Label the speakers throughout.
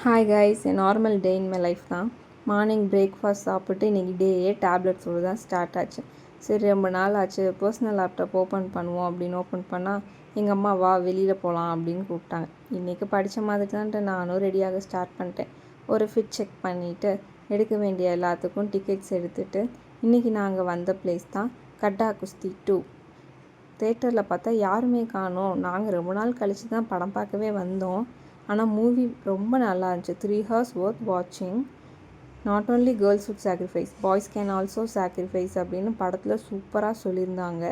Speaker 1: Hi guys, a normal day in my life தான். Morning breakfast சாப்பிட்டு இன்றைக்கி டேயே டேப்லெட்ஸோடு தான் ஸ்டார்ட் ஆச்சு. சரி, ரொம்ப நாள் ஆச்சு, பர்சனல் லேப்டாப் ஓப்பன் பண்ணுவோம் அப்படின்னு ஓப்பன் பண்ணால் எங்கள் அம்மா வா வெளியில் போகலாம் அப்படின்னு கூப்பிட்டாங்க. இன்றைக்கி படித்த மாதிரி தான்ட்டு நானும் ரெடியாக ஸ்டார்ட் பண்ணிட்டேன். ஒரு ஃபிட் செக் பண்ணிவிட்டு எடுக்க வேண்டிய எல்லாத்துக்கும் டிக்கெட்ஸ் எடுத்துகிட்டு இன்றைக்கி நாங்கள் வந்த பிளேஸ் தான் கட்டா குஸ்தி 2. தேட்டரில் பார்த்தா யாருமே காணோம். நாங்கள் ரொம்ப நாள் கழித்து தான் படம் பார்க்கவே வந்தோம். ஆனால் மூவி ரொம்ப நல்லா இருந்துச்சு. 3 hours worth வாட்சிங். Not only girls would sacrifice, boys can also sacrifice அப்படின்னு படத்தில் சூப்பராக சொல்லியிருந்தாங்க.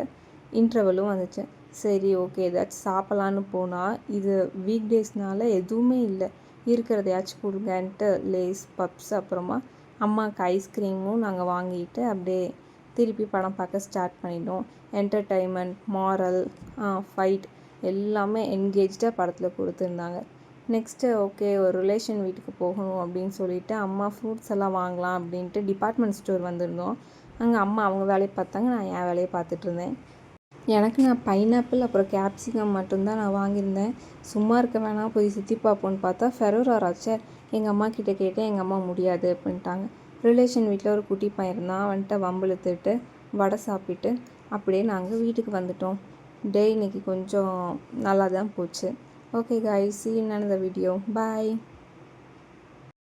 Speaker 1: இன்டர்வலும் வந்துச்சு. சரி, ஓகே, ஏதாச்சும் சாப்பிட்லான்னு போனால் இது வீக் டேஸ்னால எதுவுமே இல்லை. இருக்கிறதையாச்சும் கொடுங்கன்ட்டு லேஸ், பப்ஸ், அப்புறமா அம்மாவுக்கு ஐஸ்கிரீமும் நாங்கள் வாங்கிட்டு அப்படியே திருப்பி படம் பார்க்க ஸ்டார்ட் பண்ணிட்டோம். என்டர்டைன்மெண்ட், மாரல், ஃபைட் எல்லாமே என்கேஜாக படத்தில் கொடுத்துருந்தாங்க. நெக்ஸ்ட்டு ஓகே, ஒரு ரிலேஷன் வீட்டுக்கு போகணும் அப்படின்னு சொல்லிவிட்டு அம்மா ஃப்ரூட்ஸ் எல்லாம் வாங்கலாம் அப்படின்ட்டு டிபார்ட்மெண்ட் ஸ்டோர் வந்திருந்தோம். அங்கே அம்மா அவங்க வேலையை பார்த்தாங்க, நான் என் வேலையை பார்த்துட்ருந்தேன். எனக்கு நான் பைனாப்பிள் அப்புறம் கேப்சிகம் மட்டும்தான் நான் வாங்கியிருந்தேன். சும்மா இருக்க வேணாம், போய் சுற்றி பார்ப்போன்னு பார்த்தா ஃபெரோராச்சே. எங்கள் அம்மா கிட்டே கேட்டேன், எங்கள் அம்மா முடியாது அப்படின்ட்டாங்க. ரிலேஷன் வீட்டில் ஒரு குட்டி பையன் இருந்தான், வந்துட்டு வம்பிழுத்துட்டு வடை சாப்பிட்டு அப்படியே நாங்கள் வீட்டுக்கு வந்துட்டோம். டே இன்னைக்கு கொஞ்சம் நல்லா தான் போச்சு. Okay guys, see you in another video. Bye.